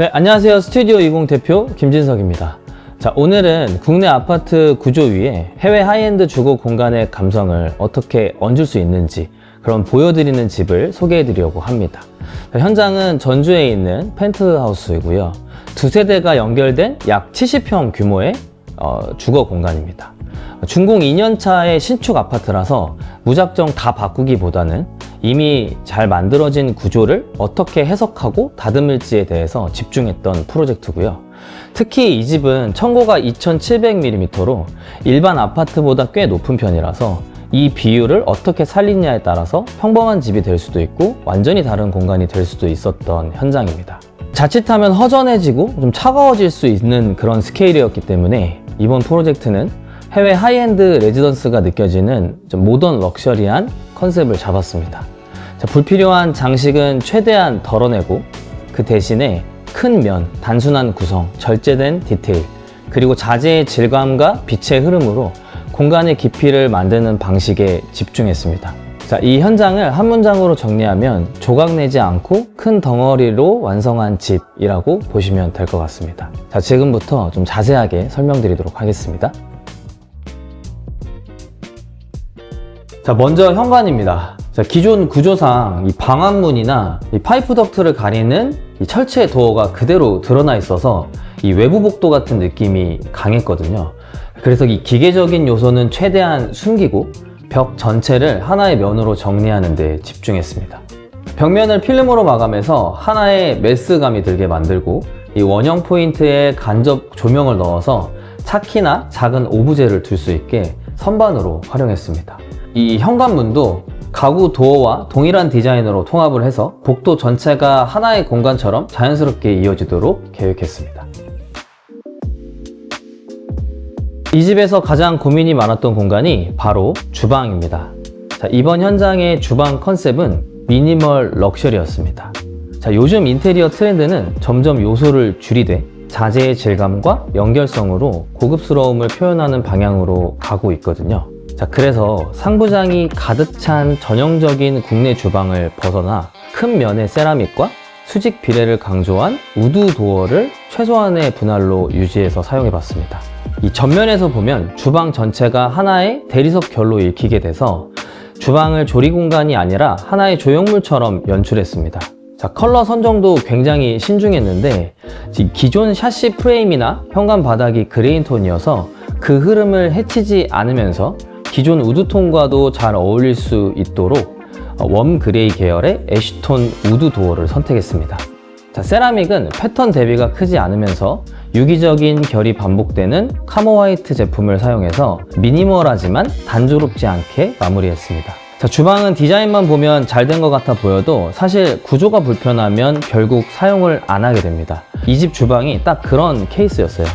네, 안녕하세요. 스튜디오 20 대표 김진석입니다. 자, 오늘은 국내 아파트 구조 위에 해외 하이엔드 주거 공간의 감성을 어떻게 얹을 수 있는지 그런 보여드리는 집을 소개해 드리려고 합니다. 자, 현장은 전주에 있는 펜트하우스이고요. 두 세대가 연결된 약 70평 규모의 주거 공간입니다. 준공 2년차의 신축 아파트라서 무작정 다 바꾸기보다는 이미 잘 만들어진 구조를 어떻게 해석하고 다듬을지에 대해서 집중했던 프로젝트고요. 특히 이 집은 청고가 2700mm로 일반 아파트보다 꽤 높은 편이라서 이 비율을 어떻게 살리냐에 따라서 평범한 집이 될 수도 있고 완전히 다른 공간이 될 수도 있었던 현장입니다. 자칫하면 허전해지고 좀 차가워질 수 있는 그런 스케일이었기 때문에 이번 프로젝트는 해외 하이엔드 레지던스가 느껴지는 좀 모던 럭셔리한 컨셉을 잡았습니다. 자, 불필요한 장식은 최대한 덜어내고 그 대신에 큰 면, 단순한 구성, 절제된 디테일, 그리고 자재의 질감과 빛의 흐름으로 공간의 깊이를 만드는 방식에 집중했습니다. 자, 이 현장을 한 문장으로 정리하면 조각내지 않고 큰 덩어리로 완성한 집이라고 보시면 될 것 같습니다. 자, 지금부터 좀 자세하게 설명드리도록 하겠습니다. 자, 먼저 현관입니다. 자, 기존 구조상 이 방안문이나 이 파이프 덕트를 가리는 이 철제 도어가 그대로 드러나 있어서 이 외부 복도 같은 느낌이 강했거든요. 그래서 이 기계적인 요소는 최대한 숨기고 벽 전체를 하나의 면으로 정리하는 데 집중했습니다. 벽면을 필름으로 마감해서 하나의 메스감이 들게 만들고 이 원형 포인트에 간접 조명을 넣어서 차키나 작은 오브제를 둘 수 있게 선반으로 활용했습니다. 이 현관문도 가구 도어와 동일한 디자인으로 통합을 해서 복도 전체가 하나의 공간처럼 자연스럽게 이어지도록 계획했습니다. 이 집에서 가장 고민이 많았던 공간이 바로 주방입니다. 자, 이번 현장의 주방 컨셉은 미니멀 럭셔리였습니다. 자, 요즘 인테리어 트렌드는 점점 요소를 줄이되 자재의 질감과 연결성으로 고급스러움을 표현하는 방향으로 가고 있거든요. 자, 그래서 상부장이 가득 찬 전형적인 국내 주방을 벗어나 큰 면의 세라믹과 수직 비례를 강조한 우드 도어를 최소한의 분할로 유지해서 사용해봤습니다. 이 전면에서 보면 주방 전체가 하나의 대리석 결로 읽히게 돼서 주방을 조리 공간이 아니라 하나의 조형물처럼 연출했습니다. 자, 컬러 선정도 굉장히 신중했는데 기존 샤시 프레임이나 현관 바닥이 그레인 톤이어서 그 흐름을 해치지 않으면서 기존 우드톤과도 잘 어울릴 수 있도록 웜 그레이 계열의 애쉬톤 우드 도어를 선택했습니다. 자, 세라믹은 패턴 대비가 크지 않으면서 유기적인 결이 반복되는 카모 화이트 제품을 사용해서 미니멀하지만 단조롭지 않게 마무리했습니다. 자, 주방은 디자인만 보면 잘 된 것 같아 보여도 사실 구조가 불편하면 결국 사용을 안 하게 됩니다. 이 집 주방이 딱 그런 케이스였어요.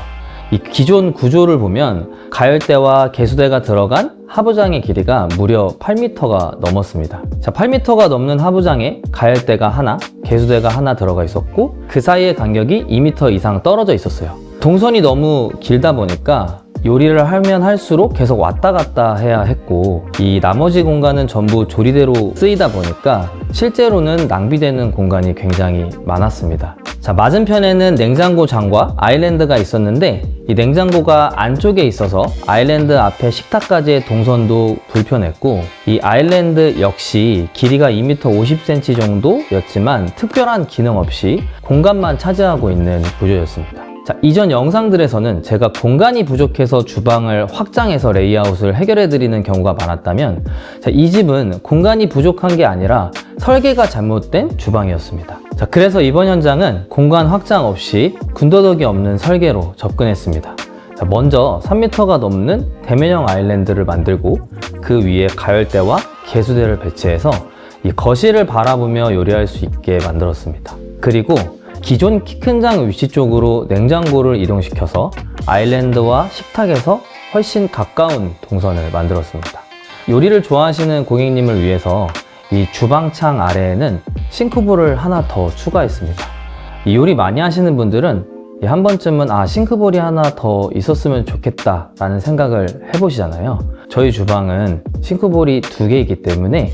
이 기존 구조를 보면 가열대와 개수대가 들어간 하부장의 길이가 무려 8m가 넘었습니다. 자, 8m가 넘는 하부장에 가열대가 하나, 개수대가 하나 들어가 있었고 그 사이의 간격이 2m 이상 떨어져 있었어요. 동선이 너무 길다 보니까 요리를 하면 할수록 계속 왔다 갔다 해야 했고 이 나머지 공간은 전부 조리대로 쓰이다 보니까 실제로는 낭비되는 공간이 굉장히 많았습니다. 자, 맞은편에는 냉장고 장과 아일랜드가 있었는데 이 냉장고가 안쪽에 있어서 아일랜드 앞에 식탁까지의 동선도 불편했고 이 아일랜드 역시 길이가 2m 50cm 정도였지만 특별한 기능 없이 공간만 차지하고 있는 구조였습니다. 자, 이전 영상들에서는 제가 공간이 부족해서 주방을 확장해서 레이아웃을 해결해 드리는 경우가 많았다면 자, 이 집은 공간이 부족한 게 아니라 설계가 잘못된 주방이었습니다. 자, 그래서 이번 현장은 공간 확장 없이 군더더기 없는 설계로 접근했습니다. 자, 먼저 3m가 넘는 대면형 아일랜드를 만들고 그 위에 가열대와 개수대를 배치해서 이 거실을 바라보며 요리할 수 있게 만들었습니다. 그리고 기존 키 큰 장 위치 쪽으로 냉장고를 이동시켜서 아일랜드와 식탁에서 훨씬 가까운 동선을 만들었습니다. 요리를 좋아하시는 고객님을 위해서 이 주방창 아래에는 싱크볼을 하나 더 추가했습니다. 이 요리 많이 하시는 분들은 한 번쯤은 싱크볼이 하나 더 있었으면 좋겠다 라는 생각을 해보시잖아요. 저희 주방은 싱크볼이 2개이기 때문에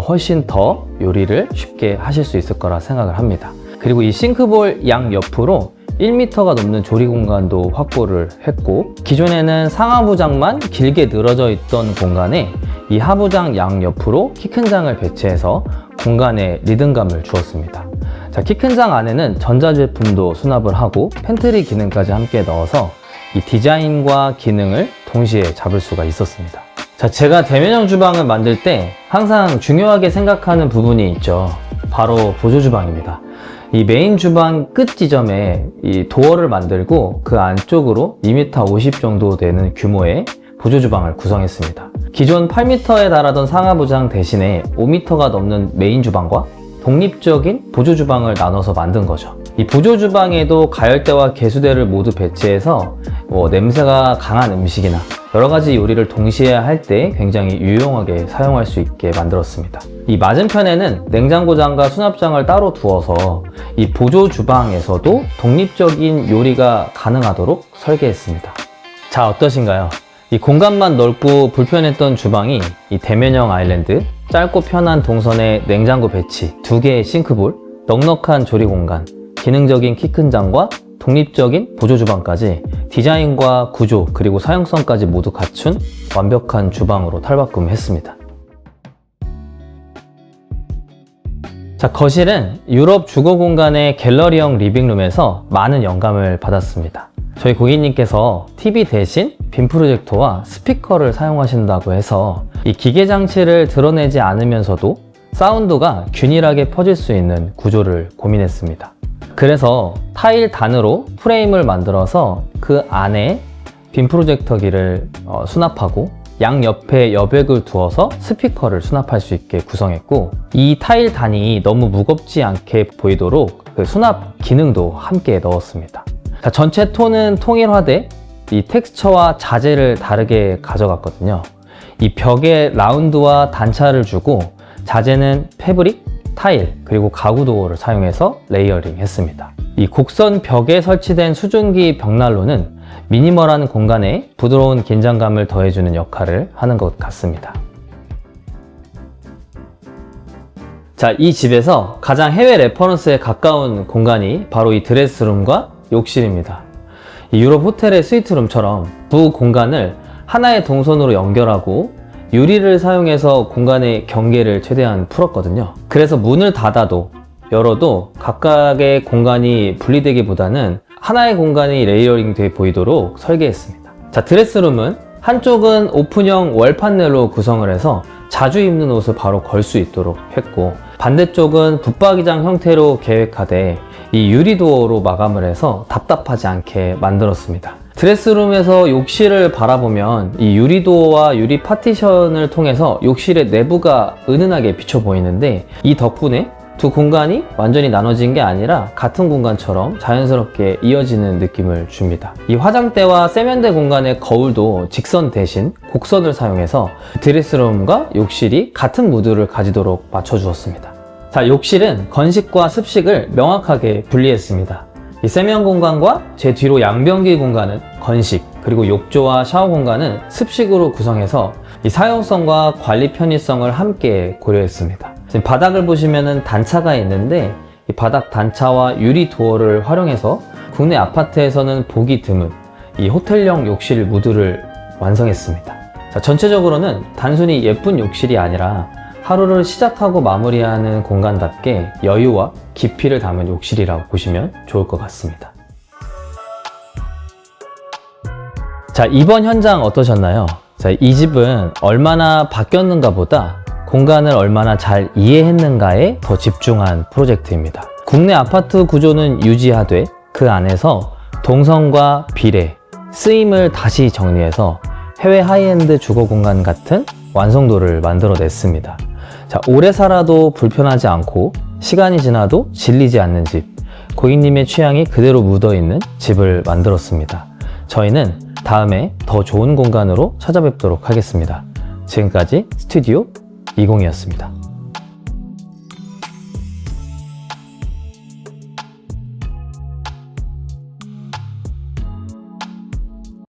훨씬 더 요리를 쉽게 하실 수 있을 거라 생각을 합니다. 그리고 이 싱크볼 양 옆으로 1m가 넘는 조리 공간도 확보를 했고, 기존에는 상하부장만 길게 늘어져 있던 공간에 이 하부장 양 옆으로 키 큰 장을 배치해서 공간에 리듬감을 주었습니다. 자, 키 큰 장 안에는 전자제품도 수납을 하고 팬트리 기능까지 함께 넣어서 이 디자인과 기능을 동시에 잡을 수가 있었습니다. 자, 제가 대면형 주방을 만들 때 항상 중요하게 생각하는 부분이 있죠. 바로 보조 주방입니다. 이 메인 주방 끝 지점에 이 도어를 만들고 그 안쪽으로 2m 50 정도 되는 규모의 보조 주방을 구성했습니다. 기존 8m에 달하던 상하부장 대신에 5m가 넘는 메인 주방과 독립적인 보조 주방을 나눠서 만든 거죠. 이 보조 주방에도 가열대와 개수대를 모두 배치해서 냄새가 강한 음식이나 여러 가지 요리를 동시에 할 때 굉장히 유용하게 사용할 수 있게 만들었습니다. 이 맞은편에는 냉장고장과 수납장을 따로 두어서 이 보조 주방에서도 독립적인 요리가 가능하도록 설계했습니다. 자, 어떠신가요? 이 공간만 넓고 불편했던 주방이 이 대면형 아일랜드, 짧고 편한 동선의 냉장고 배치, 2개의 싱크볼, 넉넉한 조리 공간, 기능적인 키 큰 장과 독립적인 보조 주방까지 디자인과 구조 그리고 사용성까지 모두 갖춘 완벽한 주방으로 탈바꿈했습니다. 자, 거실은 유럽 주거 공간의 갤러리형 리빙룸에서 많은 영감을 받았습니다. 저희 고객님께서 TV 대신 빔 프로젝터와 스피커를 사용하신다고 해서 이 기계 장치를 드러내지 않으면서도 사운드가 균일하게 퍼질 수 있는 구조를 고민했습니다. 그래서 타일 단으로 프레임을 만들어서 그 안에 빔 프로젝터기를 수납하고 양옆에 여백을 두어서 스피커를 수납할 수 있게 구성했고, 이 타일 단이 너무 무겁지 않게 보이도록 그 수납 기능도 함께 넣었습니다. 자, 전체 톤은 통일화돼 이 텍스처와 자재를 다르게 가져갔거든요. 이 벽에 라운드와 단차를 주고 자재는 패브릭, 타일, 그리고 가구 도어를 사용해서 레이어링 했습니다. 이 곡선 벽에 설치된 수증기 벽난로는 미니멀한 공간에 부드러운 긴장감을 더해주는 역할을 하는 것 같습니다. 자, 이 집에서 가장 해외 레퍼런스에 가까운 공간이 바로 이 드레스룸과 욕실입니다. 이 유럽 호텔의 스위트룸처럼 두 공간을 하나의 동선으로 연결하고 유리를 사용해서 공간의 경계를 최대한 풀었거든요. 그래서 문을 닫아도 열어도 각각의 공간이 분리되기보다는 하나의 공간이 레이어링 돼 보이도록 설계했습니다. 자, 드레스룸은 한쪽은 오픈형 월 판넬로 구성을 해서 자주 입는 옷을 바로 걸 수 있도록 했고, 반대쪽은 붙박이장 형태로 계획하되 이 유리도어로 마감을 해서 답답하지 않게 만들었습니다. 드레스룸에서 욕실을 바라보면 이 유리도어와 유리 파티션을 통해서 욕실의 내부가 은은하게 비쳐 보이는데, 이 덕분에 두 공간이 완전히 나눠진 게 아니라 같은 공간처럼 자연스럽게 이어지는 느낌을 줍니다. 이 화장대와 세면대 공간의 거울도 직선 대신 곡선을 사용해서 드레스룸과 욕실이 같은 무드를 가지도록 맞춰주었습니다. 자, 욕실은 건식과 습식을 명확하게 분리했습니다. 이 세면 공간과 제 뒤로 양변기 공간은 건식, 그리고 욕조와 샤워 공간은 습식으로 구성해서 이 사용성과 관리 편의성을 함께 고려했습니다. 지금 바닥을 보시면은 단차가 있는데 이 바닥 단차와 유리 도어를 활용해서 국내 아파트에서는 보기 드문 이 호텔형 욕실 무드를 완성했습니다. 자, 전체적으로는 단순히 예쁜 욕실이 아니라 하루를 시작하고 마무리하는 공간답게 여유와 깊이를 담은 욕실이라고 보시면 좋을 것 같습니다. 자, 이번 현장 어떠셨나요? 자, 이 집은 얼마나 바뀌었는가 보다 공간을 얼마나 잘 이해했는가에 더 집중한 프로젝트입니다. 국내 아파트 구조는 유지하되 그 안에서 동선과 비례, 쓰임을 다시 정리해서 해외 하이엔드 주거 공간 같은 완성도를 만들어냈습니다. 자, 오래 살아도 불편하지 않고 시간이 지나도 질리지 않는 집, 고객님의 취향이 그대로 묻어있는 집을 만들었습니다. 저희는 다음에 더 좋은 공간으로 찾아뵙도록 하겠습니다. 지금까지 스튜디오 20이었습니다.